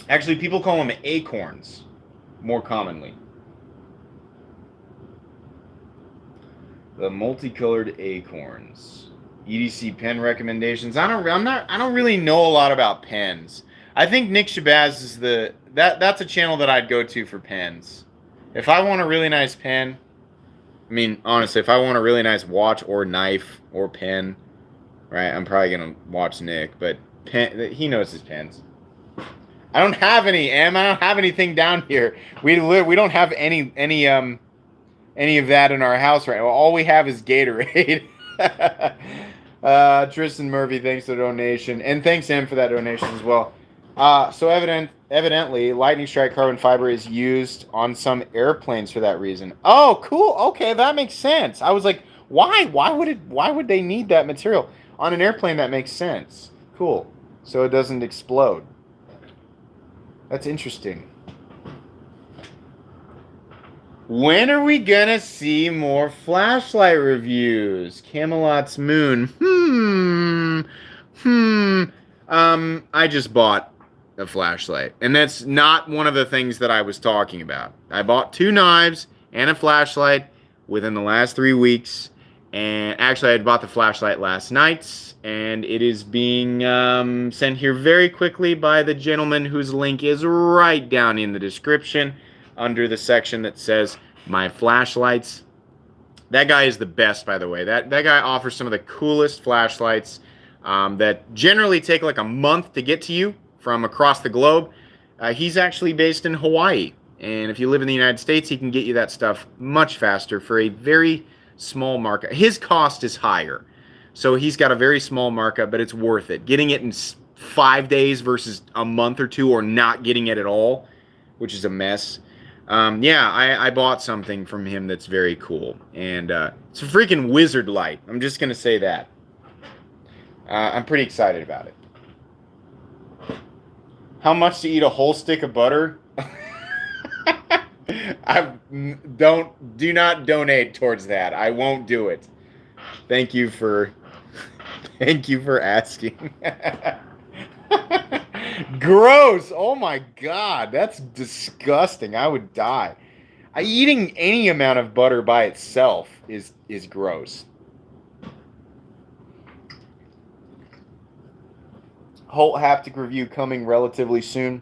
[SPEAKER 1] Actually, people call them acorns more commonly. The multicolored acorns. EDC pen recommendations. I don't really know a lot about pens. I think Nick Shabazz is that's a channel that I'd go to for pens. If I want a really nice pen, I mean, honestly, if I want a really nice watch or knife or pen, right, I'm probably gonna watch Nick, but he knows his pens. I don't have any, Em. I don't have anything down here. We don't have any of that in our house right now. All we have is Gatorade. Tristan Murphy, thanks for the donation. And thanks, Em, for that donation as well. So evidently, lightning strike carbon fiber is used on some airplanes for that reason. Oh, cool. Okay, that makes sense. I was like, why? Why would they need that material on an airplane? That makes sense. Cool. So it doesn't explode. That's interesting. When are we gonna see more flashlight reviews? Camelot's Moon. I just bought a flashlight, and that's not one of the things that I was talking about. I bought 2 knives and a flashlight within the last 3 weeks, and actually I bought the flashlight last night, and it is being sent here very quickly by the gentleman whose link is right down in the description under the section that says my flashlights. That guy is the best, by the way. That guy offers some of the coolest flashlights that generally take like a month to get to you from across the globe. He's actually based in Hawaii, and if you live in the United States, he can get you that stuff much faster for a very small markup. His cost is higher, so he's got a very small markup, but it's worth it. Getting it in 5 days versus a month or 2, or not getting it at all, which is a mess. Yeah, I bought something from him that's very cool, and it's a freaking wizard light. I'm just gonna say that. I'm pretty excited about it. How much to eat a whole stick of butter? Do not donate towards that. I won't do it. Thank you for asking. Gross. Oh my god, that's disgusting. I would die. Eating any amount of butter by itself is gross. Holt haptic review coming relatively soon.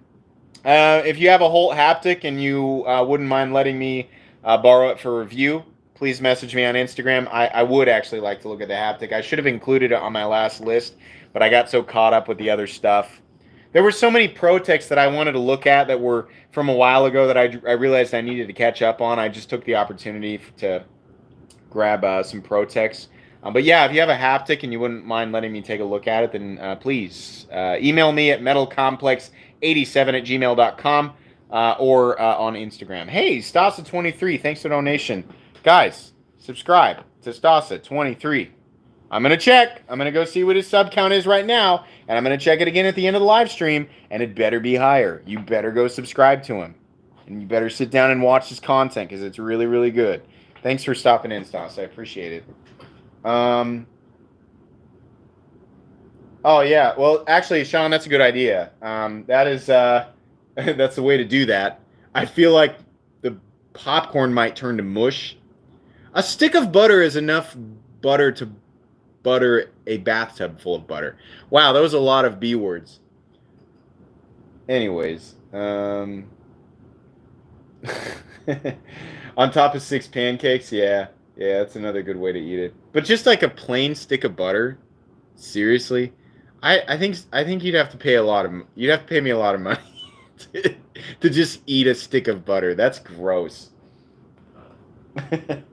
[SPEAKER 1] If you have a Holt haptic and you wouldn't mind letting me borrow it for review, please message me on Instagram. I would actually like to look at the haptic. I should have included it on my last list, but I got so caught up with the other stuff. There were so many Pro-Tecs that I wanted to look at that were from a while ago that I realized I needed to catch up on. I just took the opportunity to grab some Pro-Tecs. But yeah, if you have a haptic and you wouldn't mind letting me take a look at it, then please email me at metalcomplex87@gmail.com or on Instagram. Hey, Stasa23, thanks for the donation. Guys, subscribe to Stasa23. I'm going to check. I'm going to go see what his sub count is right now, and I'm going to check it again at the end of the live stream, and it better be higher. You better go subscribe to him, and you better sit down and watch his content because it's really, really good. Thanks for stopping in, Stas. I appreciate it. Oh yeah, well actually, Sean, that's a good idea. That is that's the way to do that. I feel like the popcorn might turn to mush. A stick of butter is enough butter to butter a bathtub full of butter. Wow, that was a lot of B words. Anyways, on top of 6 pancakes, yeah, that's another good way to eat it. But just like a plain stick of butter, seriously, I think you'd have to pay me a lot of money to just eat a stick of butter. That's gross.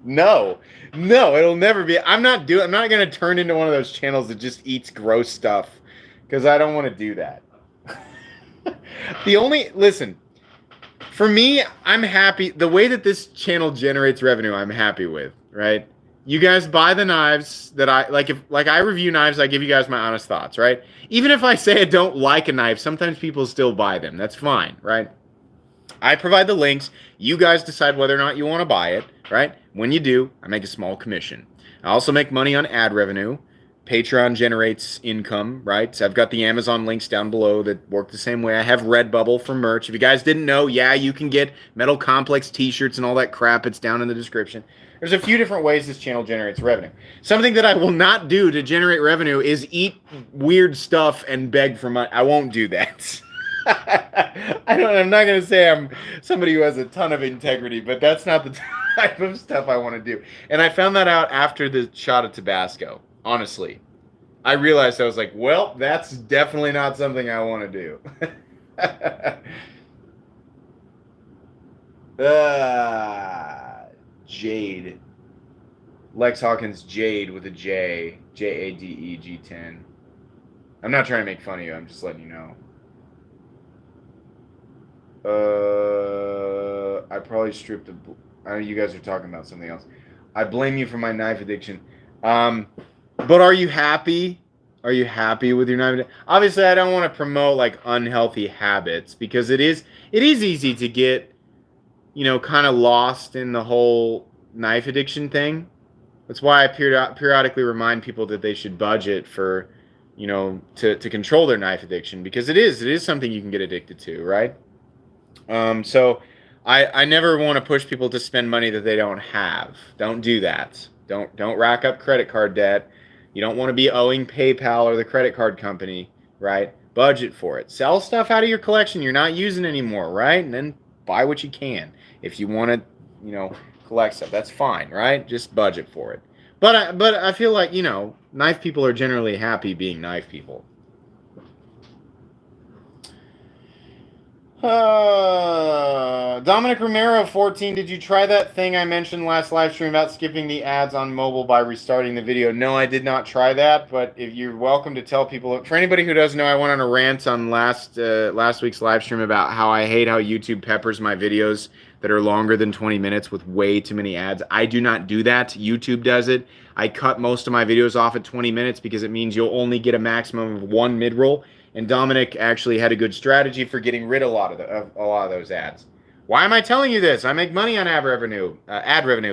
[SPEAKER 1] No, it'll never be. I'm not gonna turn into one of those channels that just eats gross stuff, because I don't want to do that. Listen, for me, I'm happy. The way that this channel generates revenue, I'm happy with, right? You guys buy the knives that I like. If I review knives, I give you guys my honest thoughts, right? Even if I say I don't like a knife, sometimes people still buy them. That's fine, right? I provide the links. You guys decide whether or not you want to buy it, right? When you do, I make a small commission. I also make money on ad revenue. Patreon generates income, right? So I've got the Amazon links down below that work the same way. I have Redbubble for merch. If you guys didn't know, yeah, you can get Metal Complex t-shirts and all that crap. It's down in the description. There's a few different ways this channel generates revenue. Something that I will not do to generate revenue is eat weird stuff and beg for money. I won't do that. I'm not going to say I'm somebody who has a ton of integrity, but that's not the type of stuff I want to do. And I found that out after the shot of Tabasco. Honestly, I realized, I was like, well, that's definitely not something I want to do. Jade. Lex Hawkins Jade with a J. Jade G10. I'm not trying to make fun of you. I'm just letting you know. I probably stripped a. I know you guys are talking about something else. I blame you for my knife addiction. But are you happy? Are you happy with your knife addiction? Obviously, I don't want to promote like unhealthy habits because it is easy to get, kind of lost in the whole knife addiction thing. That's why I periodically remind people that they should budget for, to control their knife addiction because it is something you can get addicted to, right? So I never want to push people to spend money that they don't have. Don't do that. Don't rack up credit card debt. You don't want to be owing PayPal or the credit card company, right? Budget for it. Sell stuff out of your collection you're not using anymore, right? And then buy what you can. If you want to, collect stuff, that's fine, right? Just budget for it. But I feel like, knife people are generally happy being knife people. Dominic Romero 14, did you try that thing I mentioned last live stream about skipping the ads on mobile by restarting the video? No, I did not try that, but if you're welcome to tell people. For anybody who doesn't know, I went on a rant on last week's live stream about how I hate how YouTube peppers my videos that are longer than 20 minutes with way too many ads. I do not do that. YouTube does it. I cut most of my videos off at 20 minutes because it means you'll only get a maximum of one mid-roll. And Dominic actually had a good strategy for getting rid of a lot of those ads. Why am I telling you this? I make money on ad revenue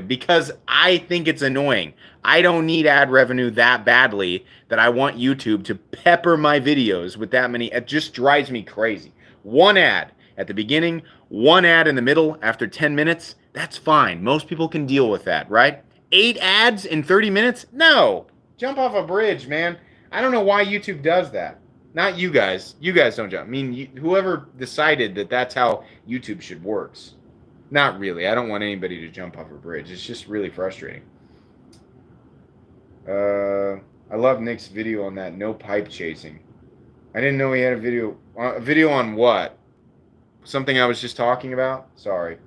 [SPEAKER 1] because I think it's annoying. I don't need ad revenue that badly that I want YouTube to pepper my videos with that many. It just drives me crazy. One ad at the beginning, one ad in the middle after 10 minutes. That's fine. Most people can deal with that, right? 8 ads in 30 minutes? No. Jump off a bridge, man. I don't know why YouTube does that. Not you guys. You guys don't jump. I mean, whoever decided that that's how YouTube should works. Not really. I don't want anybody to jump off a bridge. It's just really frustrating. I love Nick's video on that. No pipe chasing. I didn't know he had a video. A video on what? Something I was just talking about? Sorry.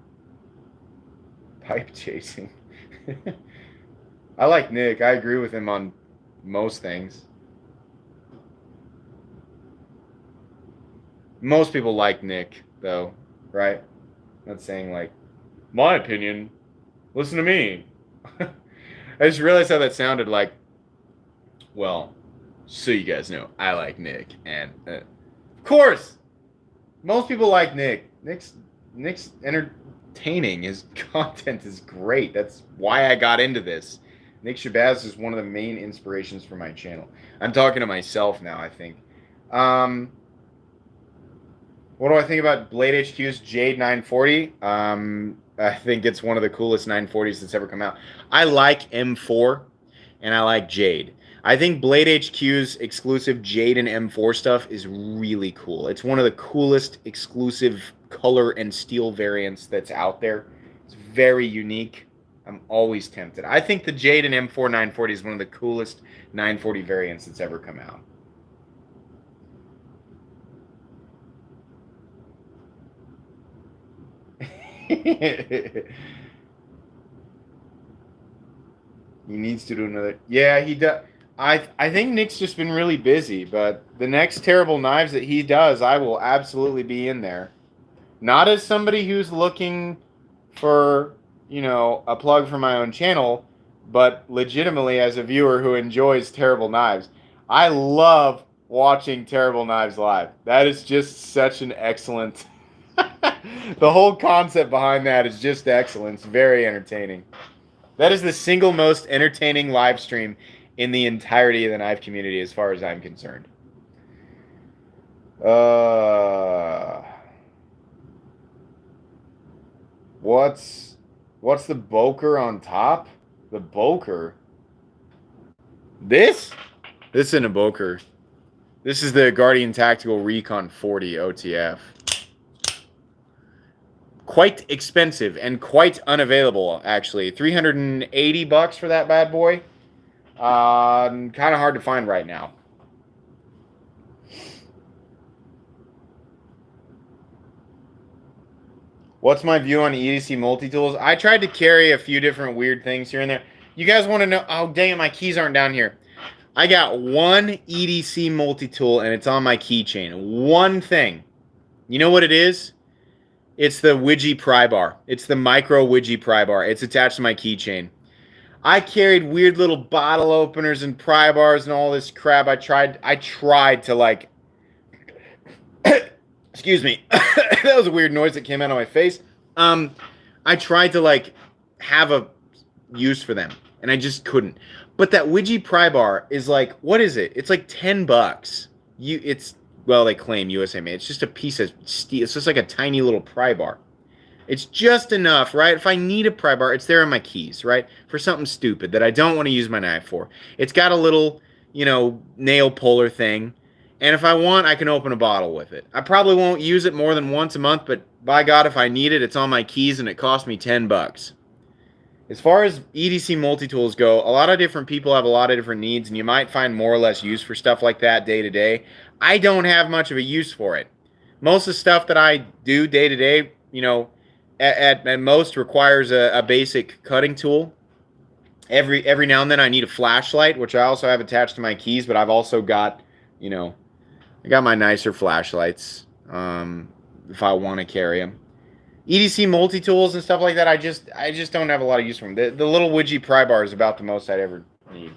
[SPEAKER 1] Pipe chasing. I like Nick. I agree with him on most things. Most people like Nick, though, right? Not saying, like, my opinion, listen to me. I just realized how that sounded like, well, so you guys know, I like Nick. And, of course, most people like Nick. Nick's entertaining. His content is great. That's why I got into this. Nick Shabazz is one of the main inspirations for my channel. I'm talking to myself now, I think. What do I think about Blade HQ's Jade 940? I think it's one of the coolest 940s that's ever come out. I like M4 and I like Jade. I think Blade HQ's exclusive Jade and M4 stuff is really cool. It's one of the coolest exclusive color and steel variants that's out there. It's very unique. I'm always tempted. I think the Jade and M4 940 is one of the coolest 940 variants that's ever come out. He needs to do another. Yeah, he does. I think Nick's just been really busy, but the next Terrible Knives that he does, I will absolutely be in there. Not as somebody who's looking for, a plug for my own channel, but legitimately as a viewer who enjoys Terrible Knives. I love watching Terrible Knives live. That is just such an excellent... The whole concept behind that is just excellent. It's very entertaining. That is the single most entertaining live stream in the entirety of the knife community as far as I'm concerned. What's the Boker on top? The Boker? This isn't a Boker. This is the Guardian Tactical Recon 40 OTF. Quite expensive and quite unavailable, actually. $380 for that bad boy. Kind of hard to find right now. What's my view on Edc Multi Tools? I tried to carry a few different weird things here and there. You guys want to know? Oh, dang it, my keys aren't down here. I got one Edc Multi Tool, and it's on my keychain. One thing. You know what it is? It's the Widget Pry Bar. It's the micro Widget Pry Bar. It's attached to my keychain. I carried weird little bottle openers and pry bars and all this crap. I tried to like, excuse me. That was a weird noise that came out of my face. I tried to like have a use for them and I just couldn't. But that Widget Pry Bar is like, what is it? It's like $10. Well, they claim USA made. It's just a piece of steel. It's just like a tiny little pry bar. It's just enough, right? If I need a pry bar, it's there in my keys, right? For something stupid that I don't want to use my knife for. It's got a little, nail puller thing. And if I want, I can open a bottle with it. I probably won't use it more than once a month, but by God, if I need it, it's on my keys and it cost me $10. As far as EDC Multitools go, a lot of different people have a lot of different needs, and you might find more or less use for stuff like that day to day. I don't have much of a use for it. Most of the stuff that I do day to day, at most requires a basic cutting tool. Every now and then I need a flashlight, which I also have attached to my keys, but I've also got, I got my nicer flashlights if I want to carry them. EDC Multitools and stuff like that, I just don't have a lot of use for them. The little Widget Pry Bar is about the most I'd ever need.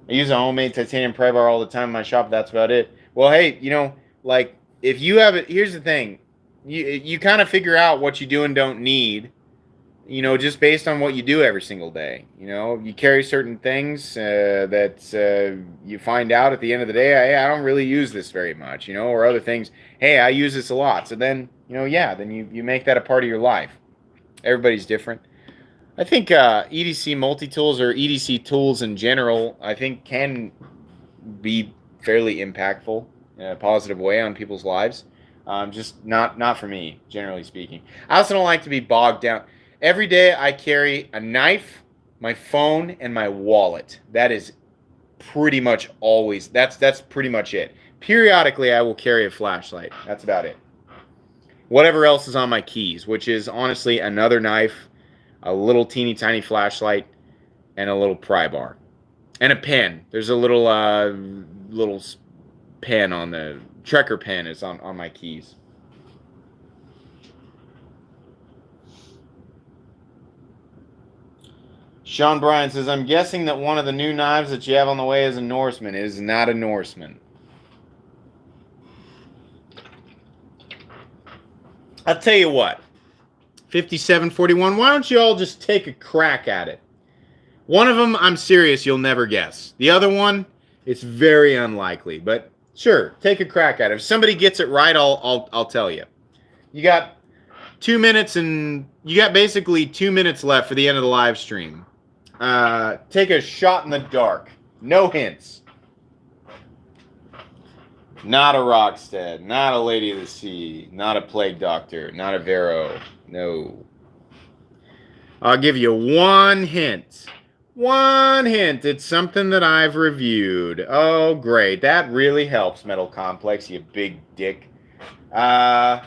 [SPEAKER 1] I use a homemade titanium pry bar all the time in my shop. That's about it. Well, hey, like if you have it, here's the thing. You kind of figure out what you do and don't need, just based on what you do every single day. You carry certain things that you find out at the end of the day, hey, I don't really use this very much, or other things, hey, I use this a lot. So then, then you make that a part of your life. Everybody's different. I think EDC Multitools or EDC tools in general, I think can be fairly impactful in a positive way on people's lives. Just not for me, generally speaking. I also don't like to be bogged down. Every day I carry a knife, my phone, and my wallet. That is pretty much always, that's pretty much it. Periodically I will carry a flashlight. That's about it. Whatever else is on my keys, which is honestly another knife, a little teeny tiny flashlight, and a little pry bar. And a pen. There's a little pen on the Trekker pen is on my keys. Sean Bryan says, I'm guessing that one of the new knives that you have on the way is a Norseman. It is not a Norseman. I'll tell you what. 5741, why don't you all just take a crack at it? One of them, I'm serious, you'll never guess. The other one, it's very unlikely. But sure, take a crack at it. If somebody gets it right, I'll tell you. You got 2 minutes and you got basically 2 minutes left for the end of the live stream. Take a shot in the dark. No hints. Not a Rockstead. Not a Lady of the Sea. Not a Plague Doctor. Not a Vero. No. I'll give you one hint. One hint. It's something that I've reviewed. Oh, great. That really helps, Metal Complex, you big dick. No.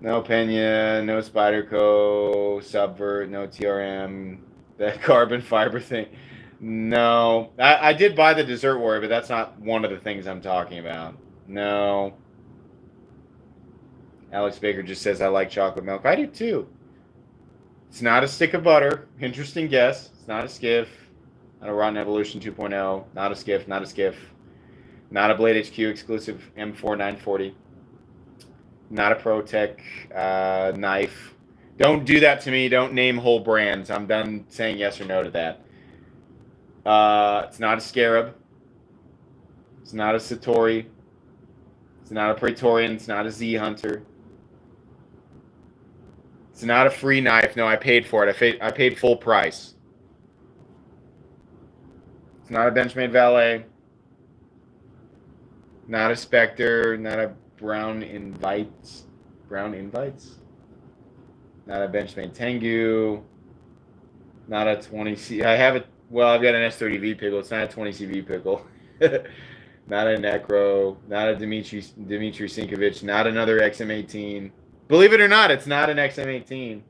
[SPEAKER 1] No Pena, no Spyderco, Subvert, no TRM, that carbon fiber thing. No. I did buy the Dessert Warrior, but that's not one of the things I'm talking about. No. Alex Baker just says, I like chocolate milk. I do too. It's not a stick of butter. Interesting guess. It's not a skiff. Not a Rotten Evolution 2.0. Not a skiff. Not a skiff. Not a Blade HQ exclusive M4 940. Not a Pro-Tec knife. Don't do that to me. Don't name whole brands. I'm done saying yes or no to that. It's not a Scarab. It's not a Satori. It's not a Praetorian. It's not a Z Hunter. It's not a free knife. No, I paid for it. I paid full price. It's not a Benchmade Valet. Not a Spectre. Not a Brown Invites. Brown Invites? Not a Benchmade Tengu. Not a 20C. I have it. Well, I've got an S30V pickle. It's not a 20CV pickle. Not a Necro. Not a Dmitry Sinkovich. Not another XM18. Believe it or not, it's not an XM18.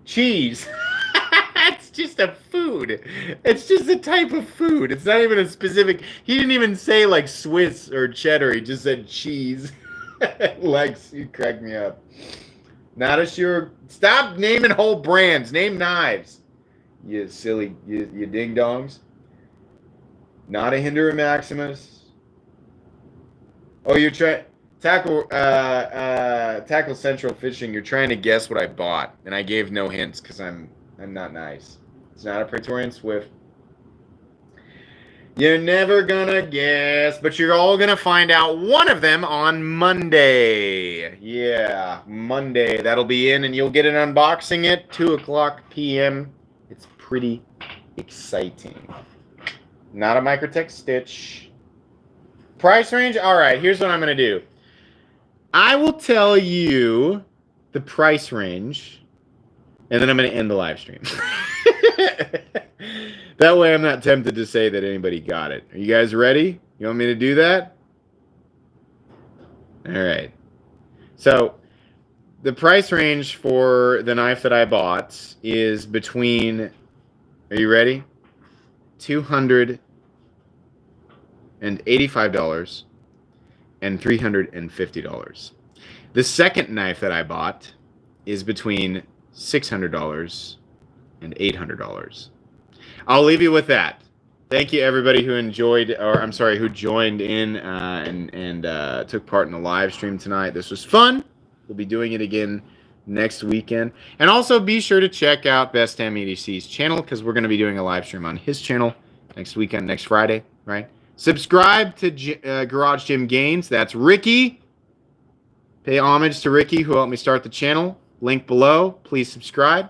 [SPEAKER 1] Cheese. It's just a food. It's just a type of food. It's not even a specific. He didn't even say like Swiss or cheddar. He just said cheese. Lex, you cracked me up. Not a sure. Stop naming whole brands. Name knives. You silly, you ding dongs. Not a Hinderer Maximus. Oh, you're trying tackle Central Fishing. You're trying to guess what I bought, and I gave no hints because I'm not nice. It's not a Praetorian Swift. You're never gonna guess, but you're all gonna find out one of them on Monday. Yeah, Monday. That'll be in, and you'll get an unboxing at 2:00 p.m. It's pretty exciting. Not a Microtech Stitch. Price range? All right, here's what I'm gonna do. I will tell you the price range, and then I'm going to end the live stream. That way I'm not tempted to say that anybody got it. Are you guys ready? You want me to do that? All right. So the price range for the knife that I bought is between, are you ready? $285 and $350. The second knife that I bought is between $600 and $800. I'll leave you with that. Thank you everybody who enjoyed, or I'm sorry, who joined in and took part in the live stream tonight. This was fun. We'll be doing it again next weekend. And also be sure to check out Best Damn EDC's channel, because we're going to be doing a live stream on his channel next weekend, next Friday, right? Subscribe to Garage Gym Gains. That's Ricky. Pay homage to Ricky, who helped me start the channel. Link below. Please subscribe.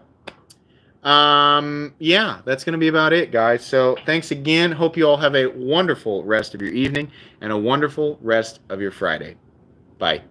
[SPEAKER 1] Yeah, that's going to be about it, guys. So thanks again. Hope you all have a wonderful rest of your evening and a wonderful rest of your Friday. Bye.